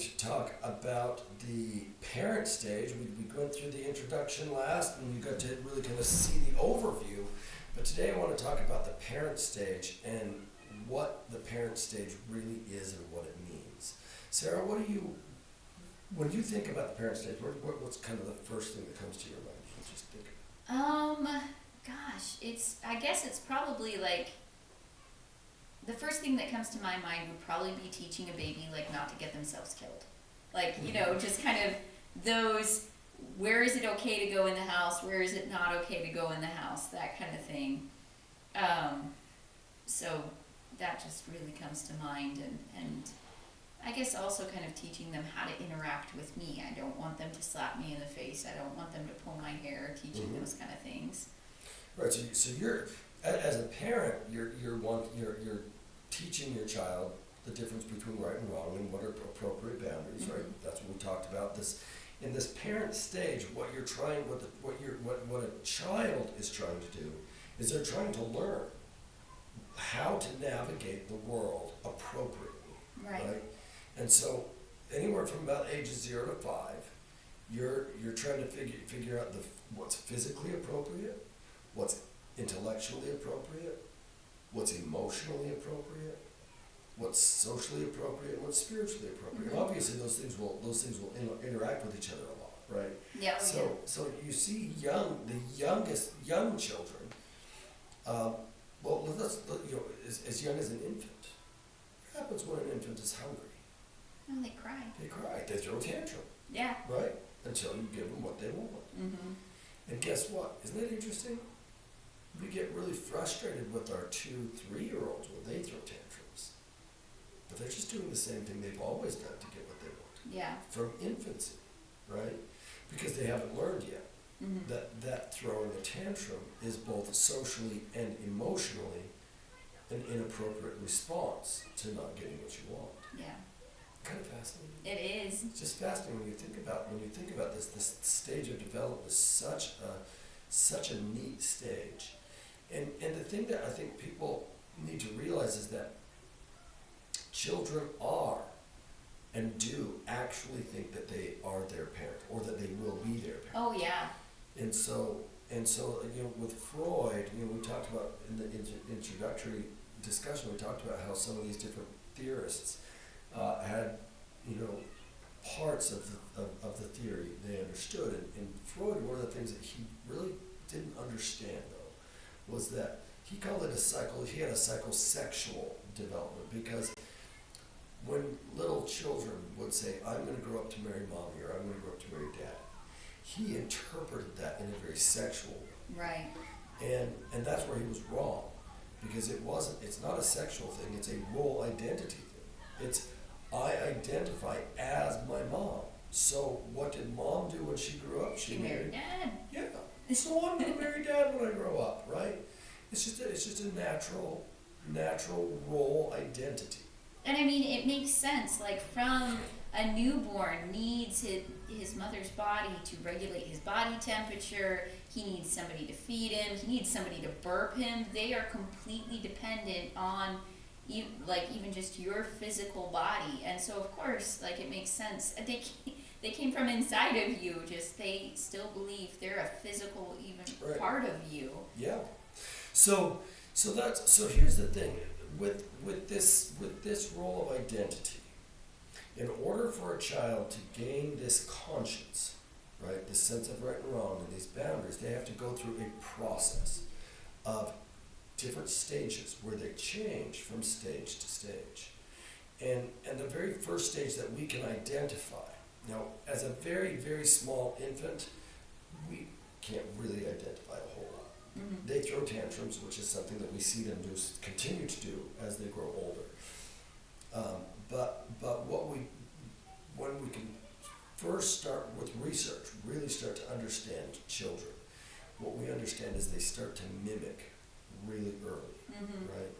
to talk about the parent stage. We went through the introduction last, and you got to really kind of see the overview. But today I want to talk about the parent stage and what the parent stage really is and what it means. Sarah, when you think about the parent stage, what's kind of the first thing that comes to your mind? Let's just think. I guess it's probably like, the first thing that comes to my mind would probably be teaching a baby, like, not to get themselves killed. Like, just kind of those, where is it okay to go in the house, where is it not okay to go in the house, that kind of thing. So that just really comes to mind, and I guess also kind of teaching them how to interact with me. I don't want them to slap me in the face. I don't want them to pull my hair, teaching those kind of things. Right. So you're, as a parent, you're teaching your child the difference between right and wrong and what are appropriate boundaries. Right. That's what we talked about. This in this parent stage. What a child is trying to do is they're trying to learn how to navigate the world appropriately. Right. And so anywhere from about ages 0 to 5, you're trying to figure out what's physically appropriate, what's intellectually appropriate, what's emotionally appropriate, what's socially appropriate, what's spiritually appropriate. And obviously those things will interact with each other a lot, right? Yeah. So you see the young children, as young as an infant. What happens when an infant is hungry? Oh, they cry. They cry. They throw a tantrum. Yeah. Right? Until you give them what they want. Mm-hmm. And guess what? Isn't that interesting? We get really frustrated with our 2-3-year-olds when they throw tantrums. But they're just doing the same thing they've always done to get what they want. Yeah. From infancy, right? Because they haven't learned yet that throwing a tantrum is both socially and emotionally an inappropriate response to not getting what you want. Yeah. Kind of fascinating. It is. It's just fascinating when you think about this. This stage of development is such a neat stage, and the thing that I think people need to realize is that children are and do actually think that they are their parent or that they will be their parent. Oh yeah. And so with Freud, we talked about in the introductory discussion, we talked about how some of these different theorists had, parts of the theory they understood. And Freud, one of the things that he really didn't understand, though, was that he called it he had a psychosexual development, because when little children would say, I'm going to grow up to marry mommy, or I'm going to grow up to marry dad, he interpreted that in a very sexual way. Right. And that's where he was wrong, because it's not a sexual thing, it's a role identity thing. It's, I identify as my mom. So what did mom do when she grew up? She married dad. Yeah. So I'm going to marry dad when I grow up, right? It's just a natural role identity. And I mean, it makes sense. Like, from a newborn needs his mother's body to regulate his body temperature. He needs somebody to feed him. He needs somebody to burp him. They are completely dependent on even just your physical body. And so of course, like, it makes sense. They came from inside of you. Just, they still believe they're a physical part of you. Yeah. So here's the thing with this role of identity. In order for a child to gain this conscience, right, this sense of right and wrong and these boundaries, they have to go through a process of different stages where they change from stage to stage. And the very first stage that we can identify, now, as a very, very small infant, we can't really identify a whole lot. Mm-hmm. They throw tantrums, which is something that we see them continue to do as they grow older. But when we can first start with research, really start to understand children, what we understand is they start to mimic really early, right?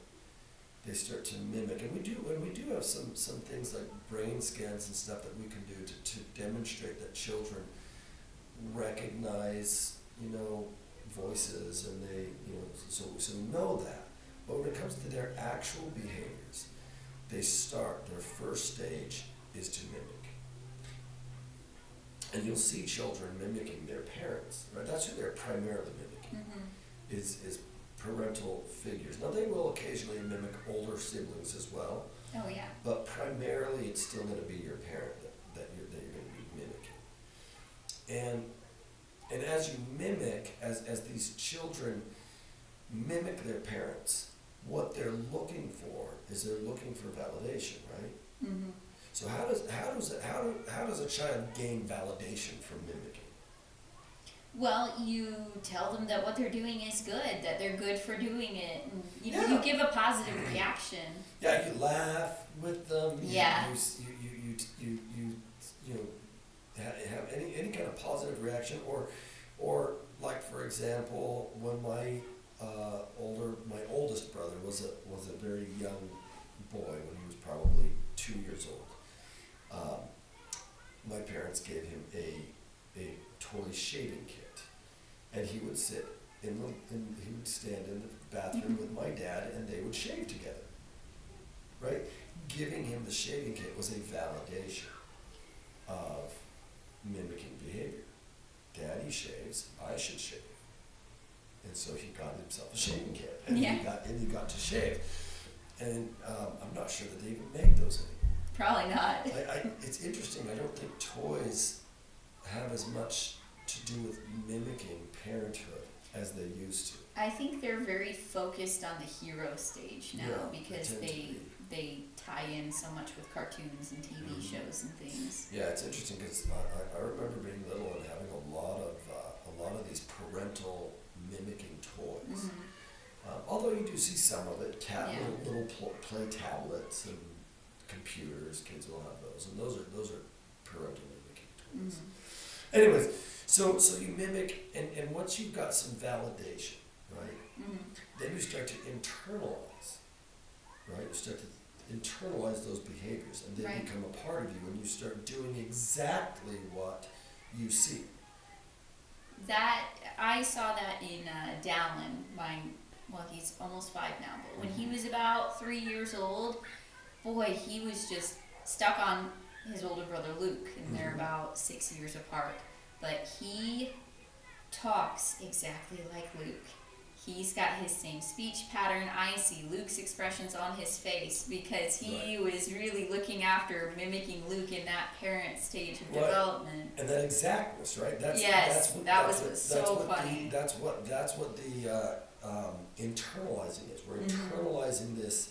They start to mimic, and we do have some things like brain scans and stuff that we can do to demonstrate that children recognize, voices, and they, so we know that. But when it comes to their actual behaviors, they start their first stage is to mimic. And you'll see children mimicking their parents, right? That's who they're primarily mimicking, is parental figures. Now they will occasionally mimic older siblings as well, Oh yeah. but primarily it's still going to be your parent that you're going to be mimicking. And as you mimic, as these children mimic their parents, what they're looking for is they're looking for validation, right? Mm-hmm. So how does a child gain validation from mimicking? Well, you tell them that what they're doing is good, that they're good for doing it, and you know, Yeah. you give a positive reaction. Yeah, you laugh with them. Yeah. You know, have any kind of positive reaction, or like for example, when my oldest brother was a very young boy when he was probably 2 years old. My parents gave him a toy shaving kit, and he would sit he would stand in the bathroom with my dad, and they would shave together. Right? Giving him the shaving kit was a validation of mimicking behavior. Daddy shaves, I should shave. And so he got himself a shaving kit, and Yeah. he got to shave. And I'm not sure that they even make those anymore. Probably not. It's interesting. I don't think toys have as much to do with mimicking parenthood as they used to. I think they're very focused on the hero stage now, Yeah, because they tend to they be. they tie in so much with cartoons and TV Mhm. shows and things. Yeah, it's interesting because I remember being little and having a lot of these parental mimicking toys. Although you do see some of it, Yeah. little play tablets and computers. Kids will have those, and those are parental mimicking toys. Mm-hmm. Anyways, so you mimic, and once you've got some validation, right? Mm-hmm. Then you start to internalize, right? You start to internalize those behaviors, and they Right. become a part of you, and you start doing exactly what you see. That I saw that in Dallin. Well, he's almost 5 now, but when he was about 3 years old, boy, he was just stuck on his older brother Luke, and they're Mhm. about 6 years apart. But he talks exactly like Luke. He's got his same speech pattern. I see Luke's expressions on his face because he was really looking after mimicking Luke in that parent stage of Right. development. And that exactness, right? Yes, that was so what funny. That's what the internalizing is. We're Mhm. internalizing this,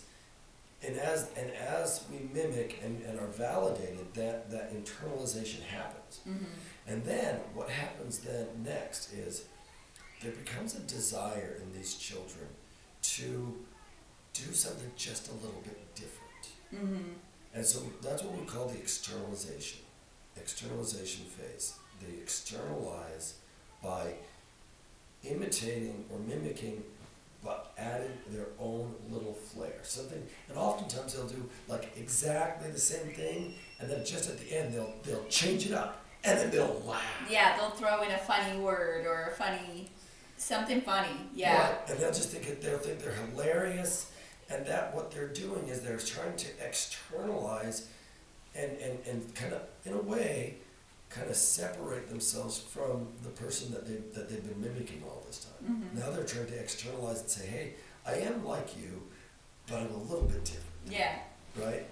and as we mimic and are validated, that internalization happens. Mm-hmm. And then what happens then next is there becomes a desire in these children to do something just a little bit different. Mm-hmm. And so that's what we call the externalization phase. They externalize by imitating or mimicking, but adding their own little flair. Something, and oftentimes they'll do like exactly the same thing, and then just at the end they'll change it up, and then they'll laugh. Yeah, they'll throw in a funny word or something funny. Yeah. Right. And they'll think they're hilarious, and that what they're doing is they're trying to externalize and kind of, in a way, kind of separate themselves from the person that they've been mimicking all this time. Mhm. Now they're trying to externalize and say, hey, I am like you, but I'm a little bit different. Yeah. Right?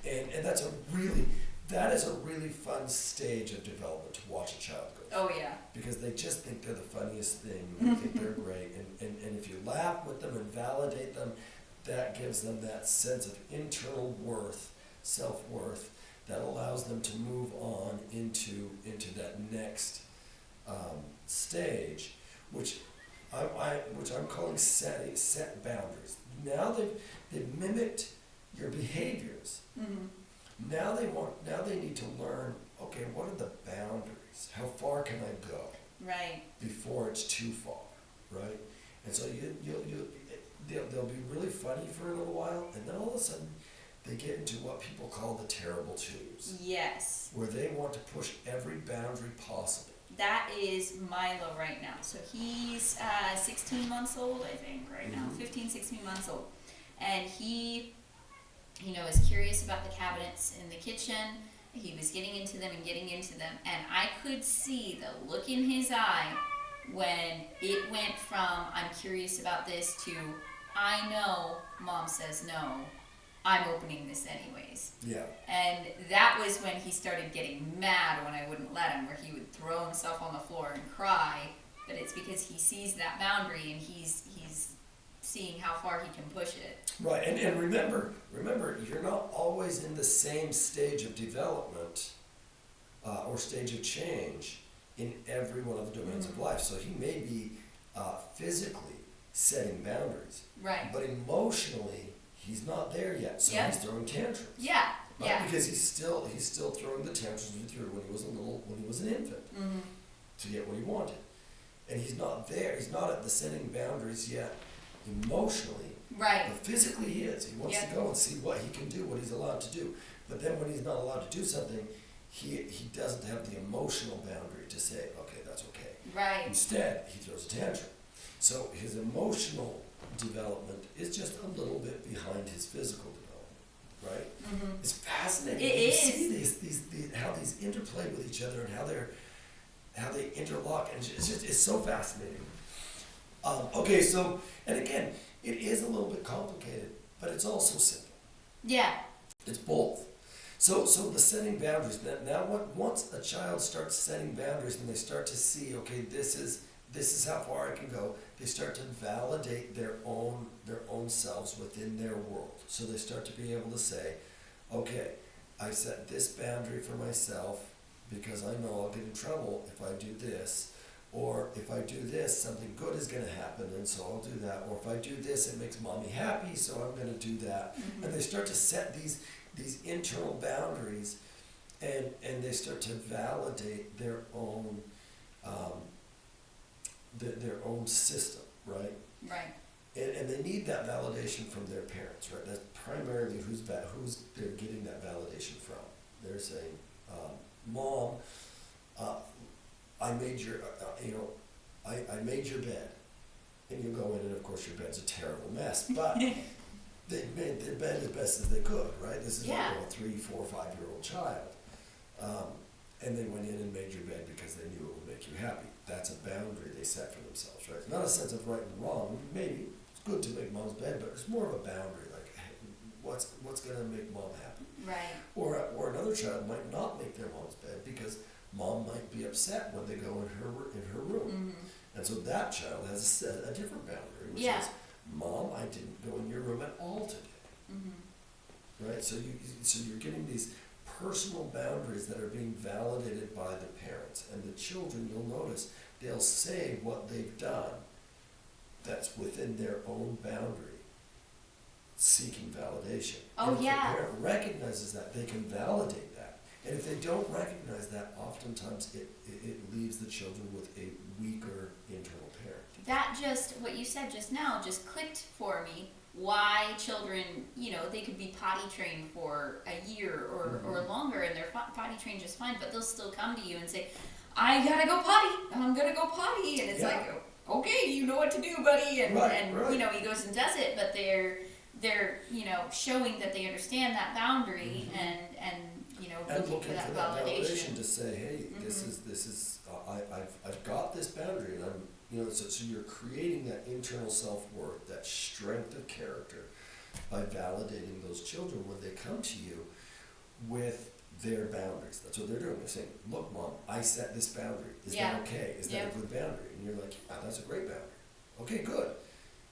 And that is a really fun stage of development to watch a child go through. Oh yeah. Because they just think they're the funniest thing, they think they're great, and if you laugh with them and validate them, that gives them that sense of internal worth, self-worth, that allows them to move on into that next stage, which I'm calling set boundaries. Now they've mimicked your behaviors. Mm-hmm. Now they need to learn, okay, what are the boundaries? How far can I go Right. before it's too far, right? And so they'll be really funny for a little while, and then all of a sudden they get into what people call the terrible twos, Yes. where they want to push every boundary possible. That is Milo right now. So he's 16 months old, I think, right now. Mhm. 15, 16 months old. And he was curious about the cabinets in the kitchen. He was getting into them and getting into them, and I could see the look in his eye when it went from I'm curious about this to I know mom says no, I'm opening this anyways. Yeah. And that was when he started getting mad when I wouldn't let him, where he would throw himself on the floor and cry. But it's because he sees that boundary and he's seeing how far he can push it. Right, and remember, you're not always in the same stage of development or stage of change in every one of the domains of life. So he may be physically setting boundaries, Right. but emotionally he's not there yet. So Yep. he's throwing tantrums. Yeah. Right? Yeah. Because he's still throwing the tantrums he threw when he was an infant Mm-hmm. to get what he wanted, and he's not there. He's not at the setting boundaries yet emotionally. Right. But physically he is. He wants Yeah. to go and see what he can do, what he's allowed to do. But then when he's not allowed to do something, he doesn't have the emotional boundary to say, okay, that's okay. Right. Instead, he throws a tantrum. So his emotional development is just a little bit behind his physical development, right? Mm-hmm. It's fascinating. It you is. see these how these interplay with each other and how they interlock, and it's so fascinating. Okay, so, and again, it is a little bit complicated, but it's also simple. Yeah. It's both. So the setting boundaries. Now, once a child starts setting boundaries and they start to see, okay, this is how far I can go. They start to validate their own selves within their world. So they start to be able to say, okay, I set this boundary for myself because I know I'll get in trouble if I do this. Or if I do this, something good is going to happen, and so I'll do that. Or if I do this, it makes mommy happy, so I'm going to do that. Mm-hmm. And they start to set these internal boundaries, and they start to validate their own their own system, right? Right. And they need that validation from their parents, right? That's primarily who's they're getting that validation from. They're saying, "Mom, I made your, I made your bed," and you go in, and of course your bed's a terrible mess, but they made their bed as best as they could, right? This is Yeah. a 3, 4, 5-year-old child, and they went in and made your bed because they knew it would make you happy. That's a boundary they set for themselves, right? It's not a sense of right and wrong. Maybe it's good to make mom's bed, but it's more of a boundary, like, hey, what's gonna make mom happy? Right. Or another child might not make their mom's bed because mom might be upset when they go in her room, Mm-hmm. and so that child has a different boundary, which Yeah. is, Mom, I didn't go in your room at all today, Mm-hmm. right? So you're getting these personal boundaries that are being validated by the parents, and the children, you'll notice, they'll say what they've done that's within their own boundary, seeking validation. Oh, and if yeah. the parent recognizes that, they can validate that. And if they don't recognize that, oftentimes it leaves the children with a weaker internal parent. That just, what you said just now, just clicked for me. Why children, they could be potty trained for a year or longer, and they're potty trained just fine, but they'll still come to you and say, I gotta go potty, I'm gonna go potty, and it's Yeah. like, okay, you know what to do, buddy, and, Right. he goes and does it, but they're showing that they understand that boundary and And looking for that validation validation. to say, hey, this Mhm. is I've got this boundary, and I'm so you're creating that internal self-worth, that strength of character, by validating those children when they come to you with their boundaries. That's what they're doing. They're saying, look, Mom, I set this boundary. Is Yeah. that okay? Is that Yeah. a good boundary? And you're like, yeah, that's a great boundary. Okay, good.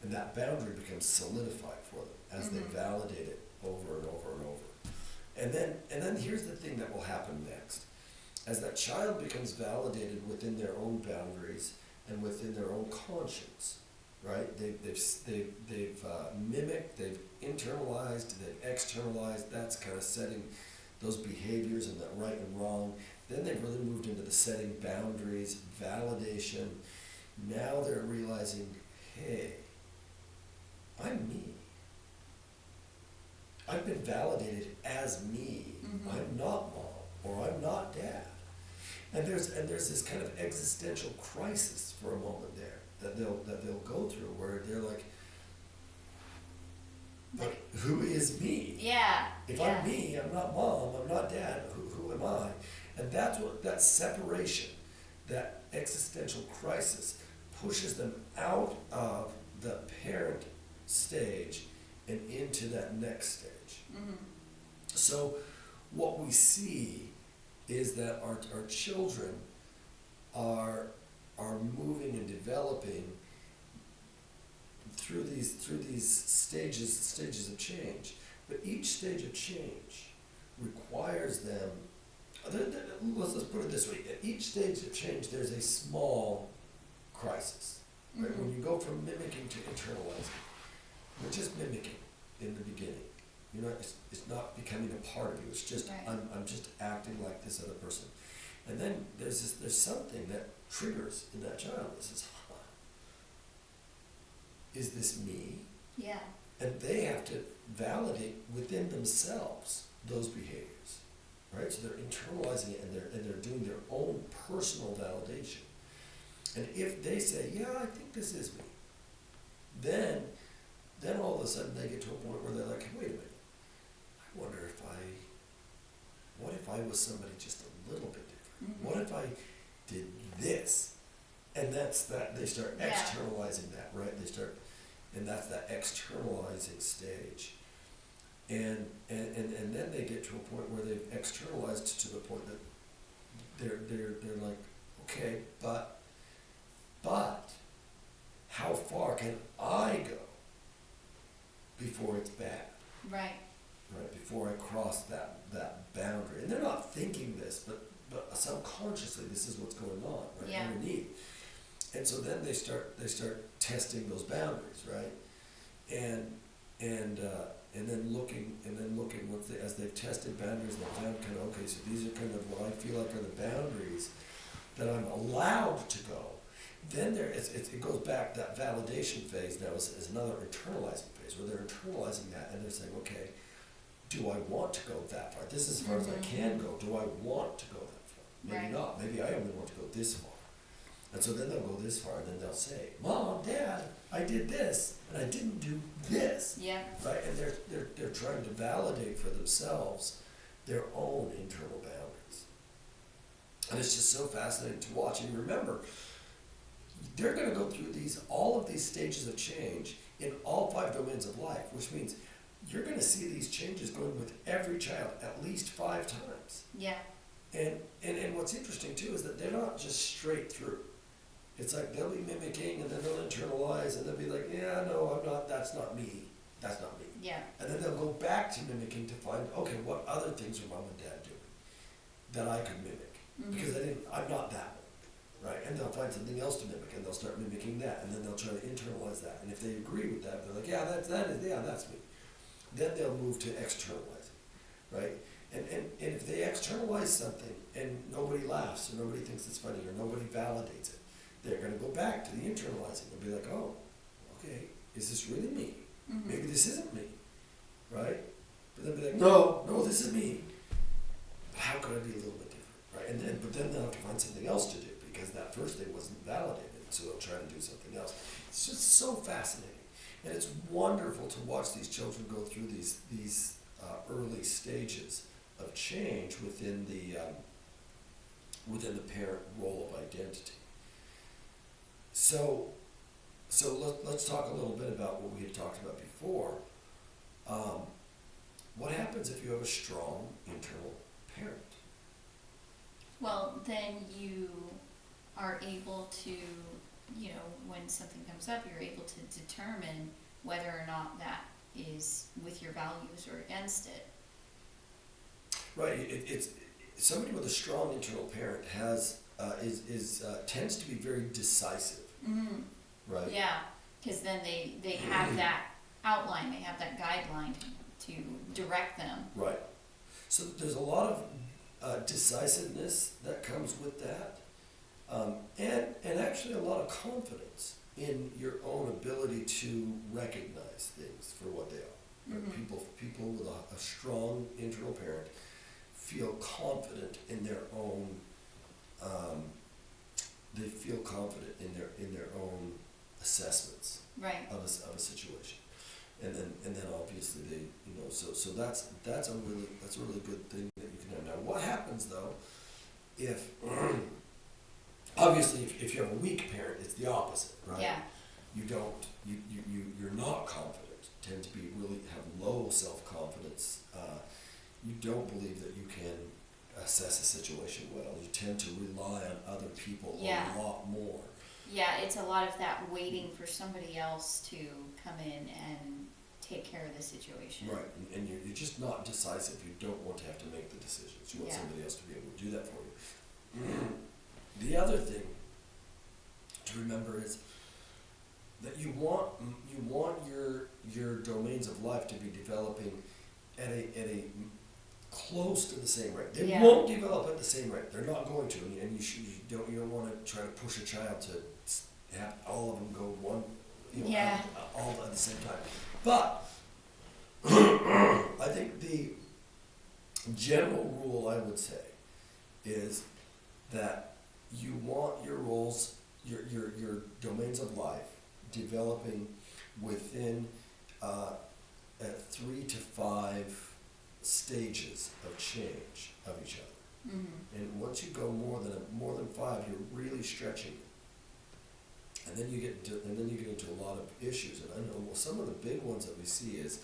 And that boundary becomes solidified for them as they Mhm. validate it over and over and over. And then here's the thing that will happen next. As that child becomes validated within their own boundaries and within their own conscience, right? They've mimicked, they've internalized, they've externalized. That's kind of setting those behaviors and that right and wrong. Then they've really moved into the setting boundaries, validation. Now they're realizing, hey, I'm me. I've been validated as me. Mhm. I'm not mom, or I'm not dad. And there's this kind of existential crisis for a moment there that they'll go through, where they're like, but who is me? Yeah. If yeah. I'm me, I'm not mom, I'm not dad, who am I? And that's what, that separation, that existential crisis pushes them out of the parent stage and into that next stage. Mm-hmm. So what we see is that our children are moving and developing through these stages of change. But each stage of change requires them. Let's put it this way: at each stage of change, there's a small crisis. Right? Mm-hmm. When you go from mimicking to internalizing, we're just mimicking in the beginning. You know, it's not becoming a part of you. It's just Right. I'm just acting like this other person. And then there's something that triggers in that child that says, huh, is this me? Yeah. And they have to validate within themselves those behaviors, right? So they're internalizing it, and they're doing their own personal validation. And if they say, yeah, I think this is me, then all of a sudden they get to a point where they're like, wait a minute, I wonder what if I was somebody just a little bit different? Mm-hmm. What if I did this? And that's that, they start Yeah. externalizing that, right? And that's that externalizing stage. And then they get to a point where they've externalized to the point that they're like, okay, but how far can I go before it's bad? Right. Right, before I cross that boundary. And they're not thinking this, but subconsciously this is what's going on, right, Yeah. underneath. And so then they start testing those boundaries, right? And then looking as they've tested boundaries, they found kind of, okay, so these are kind of what I feel like are the boundaries that I'm allowed to go. Then it goes back, that validation phase now is another internalizing phase, where they're internalizing that and they're saying, okay, do I want to go that far? This is as far as I can go. Do I want to go that far? Maybe Right. not. Maybe I only want to go this far. And so then they'll go this far, and then they'll say, Mom, Dad, I did this, and I didn't do this. Yeah. Right? And they're trying to validate for themselves their own internal boundaries. And it's just so fascinating to watch. And remember, they're going to go through all of these stages of change in all 5 domains of life, which means you're going to see these changes going with every child at least 5 times. Yeah. And what's interesting too is that they're not just straight through. It's like they'll be mimicking, and then they'll internalize, and they'll be like, yeah, no, I'm not, that's not me. That's not me. Yeah. And then they'll go back to mimicking to find, okay, what other things are Mom and Dad doing that I could mimic? Mm-hmm. Because I'm not that one, right? And they'll find something else to mimic, and they'll start mimicking that, and then they'll try to internalize that. And if they agree with that, they're like, yeah, that's me. Then they'll move to externalizing, right? And if they externalize something and nobody laughs, or nobody thinks it's funny, or nobody validates it, they're going to go back to the internalizing and be like, oh, okay, is this really me? Mm-hmm. Maybe this isn't me, right? But then be like, no, this is me. How could I be a little bit different, right? But then they'll have to find something else to do, because that first thing wasn't validated, so they'll try to do something else. It's just so fascinating. And it's wonderful to watch these children go through these early stages of change within the parent role of identity. So let's talk a little bit about what we had talked about before. What happens if you have a strong internal parent? Well, then you are able to, when something comes up, you're able to determine whether or not that is with your values or against it. Right. It's somebody with a strong internal parent tends to be very decisive. Mm-hmm. Right. Yeah, because then they have that outline, they have that guideline to direct them. Right. So there's a lot of decisiveness that comes with that, and actually a lot of confidence in your own ability to recognize things for what they are. Right? Mm-hmm. People with a strong internal parent feel confident in their own. They feel confident in their own assessments Right. of a situation. and then obviously they, so that's a really good thing that you can have. Now, what happens though if obviously if you have a weak parent, it's the opposite, right? Yeah. You don't, you're not confident, tend to be really have low self-confidence. You don't believe that you can assess a situation well. You tend to rely on other people Yeah. a lot more. Yeah, it's a lot of that waiting for somebody else to come in and take care of the situation. Right, and you're just not decisive. You don't want to have to make the decisions. You want Yeah. somebody else to be able to do that for you. The other thing to remember is that you want your domains of life to be developing at a close to the same rate. They Yeah. won't develop at the same rate. They're not going to, and you don't want to try to push a child to have all of them go one, Yeah. all at the same time. But I think the general rule I would say is that you want your roles, your domains of life developing within 3 to 5 stages of change of each other. Mm-hmm. And once you go more than 5, you're really stretching it. And then you get into a lot of issues. And I know some of the big ones that we see is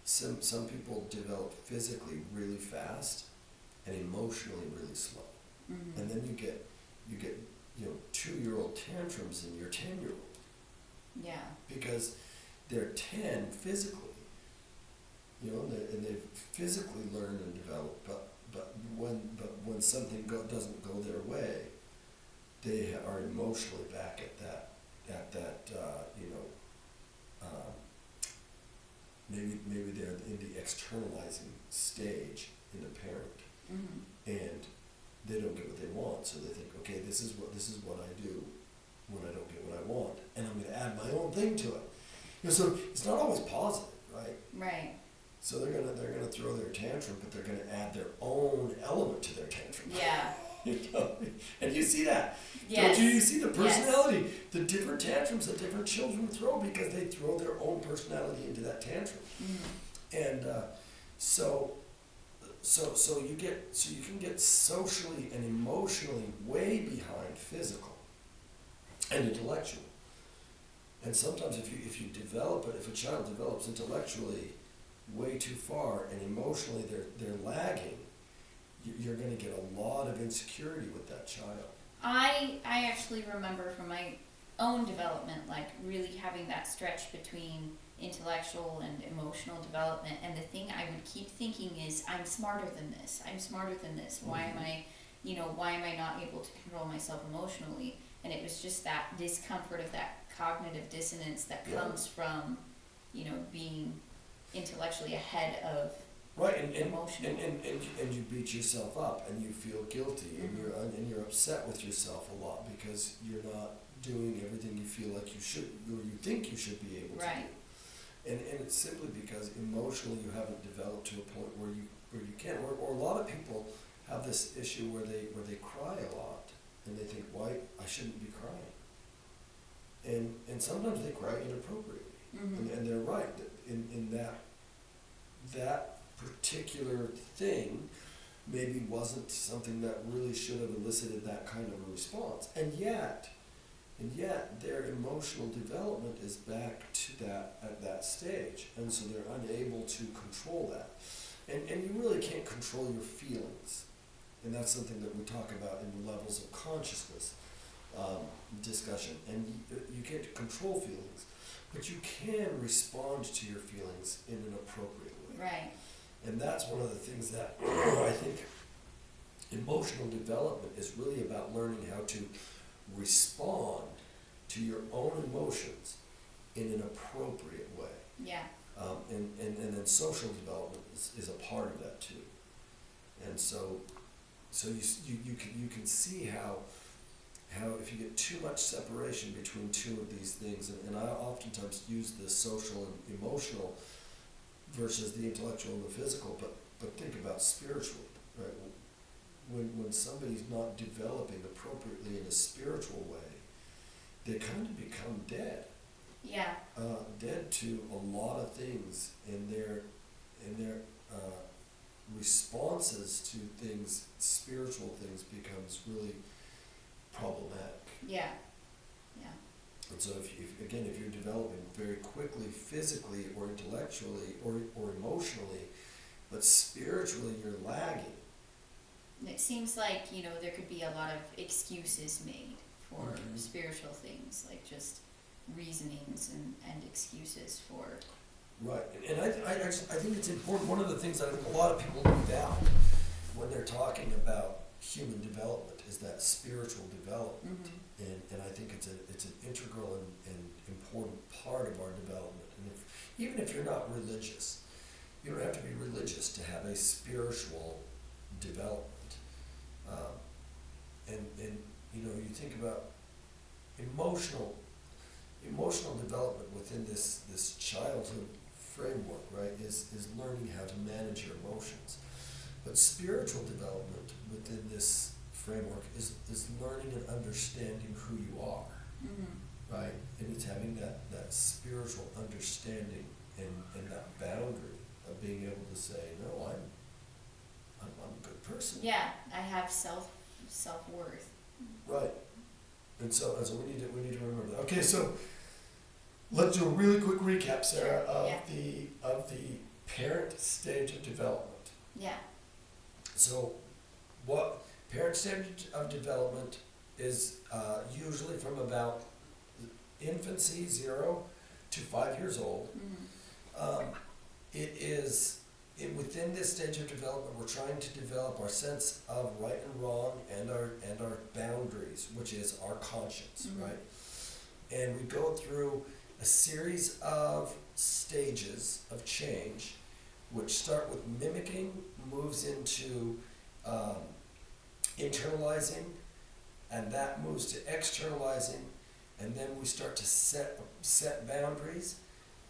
some people develop physically really fast and emotionally really slow. Mm-hmm. And then you get 2-year-old tantrums in your 10-year-old Yeah. because they're 10 physically, and they've physically learned and developed, but when something doesn't go their way, they are emotionally back at that maybe they're in the externalizing stage in the parent, Mm-hmm. and they don't get what they want, so they think, okay, this is what I do when I don't get what I want, and I'm going to add my own thing to it. So it's not always positive, right? Right. So they're gonna throw their tantrum, but they're gonna add their own element to their tantrum. Yeah. And you see that. Yes. Don't you? You see the personality, the different tantrums that different children throw because they throw their own personality into that tantrum. Mm-hmm. And so you can get socially and emotionally way behind physical and intellectual. And sometimes if a child develops intellectually way too far and emotionally they're lagging, you're going to get a lot of insecurity with that child. I actually remember from my own development, like really having that stretch between intellectual and emotional development. And the thing I would keep thinking is, I'm smarter than this. I'm smarter than this. Why am I not able to control myself emotionally? And it was just that discomfort of that cognitive dissonance that comes from, being intellectually ahead of right, and emotional. And you beat yourself up and you feel guilty Mm-hmm. and you're upset with yourself a lot because you're not doing everything you feel like you should or you think you should be able to Right. do. And it's simply because emotionally you haven't developed to a point where you can. Or a lot of people have this issue where they cry a lot and they think, why I shouldn't be crying. And sometimes they cry inappropriately. Mm-hmm. And they're right in that particular thing maybe wasn't something that really should have elicited that kind of a response. And yet their emotional development is back to at that stage. And so they're unable to control that. And you really can't control your feelings. And that's something that we talk about in the levels of consciousness discussion. And you can't control feelings, but you can respond to your feelings in an appropriate way. Right. And that's one of the things that I think emotional development is really about learning how to respond to your own emotions in an appropriate way. Yeah. And then social development is a part of that too. And so you can see how if you get too much separation between two of these things, and I oftentimes use the social and emotional versus the intellectual and the physical, but think about spiritually, right? When somebody's not developing appropriately in a spiritual way, they kind of become dead. Yeah. dead to a lot of things in their responses to things, spiritual things, becomes really problematic. Yeah. Yeah. And so if you're developing very quickly, physically or intellectually or emotionally, but spiritually you're lagging. And it seems like, there could be a lot of excuses made for Mhm. spiritual things, like just reasonings and excuses for. Right, and I think it's important, one of the things that I think a lot of people leave out when they're talking about human development is that spiritual development. And I think it's an integral and important part of our development. And even if you're not religious, you don't have to be religious to have a spiritual development. And you think about emotional development within this childhood framework, right, is learning how to manage your emotions. But spiritual development within this framework is learning and understanding who you are, right? And it's having that spiritual understanding and that boundary of being able to say, no, I'm a good person. Yeah, I have self-worth. Right. And so we need to remember that. Okay, so let's do a really quick recap, Sarah, of the parent stage of development. Yeah. So, what parent stage of development is usually from about infancy, 0 to 5 years old. Within this stage of development, we're trying to develop our sense of right and wrong and our boundaries, which is our conscience, right? And we go through a series of stages of change, which start with mimicking, moves into internalizing, and that moves to externalizing, and then we start to set boundaries,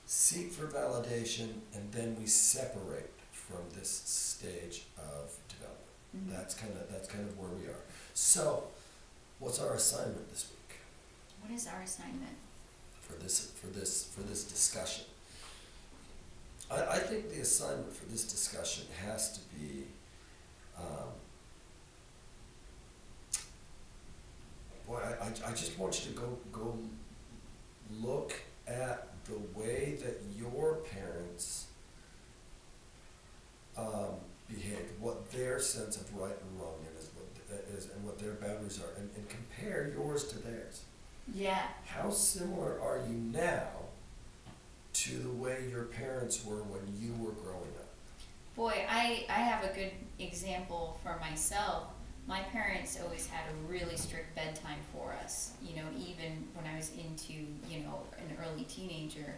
seek for validation, and then we separate from this stage of development. That's kind of where we are. So, what's our assignment this week? What is our assignment? For this discussion. I think the assignment for this discussion has to be I just want you to go look at the way that your parents behaved, what their sense of right and wrong is, and what their boundaries are, and compare yours to theirs. Yeah. How similar are you now to the way your parents were when you were growing up? Boy, I have a good example for myself. My parents always had a really strict bedtime for us. Even when I was into, an early teenager,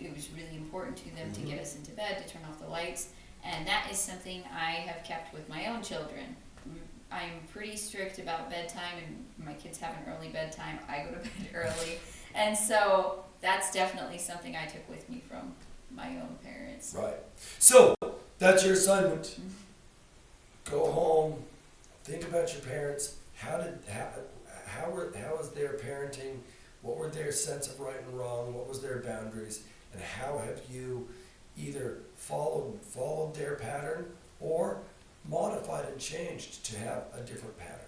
it was really important to them to get us into bed, to turn off the lights. And that is something I have kept with my own children. I'm pretty strict about bedtime, and my kids have an early bedtime. I go to bed early. And so that's definitely something I took with me from my own parents. Right. So, that's your assignment. Go home, think about your parents. How was their parenting? What were their sense of right and wrong? What was their boundaries? And how have you either followed their pattern or modified and changed to have a different pattern?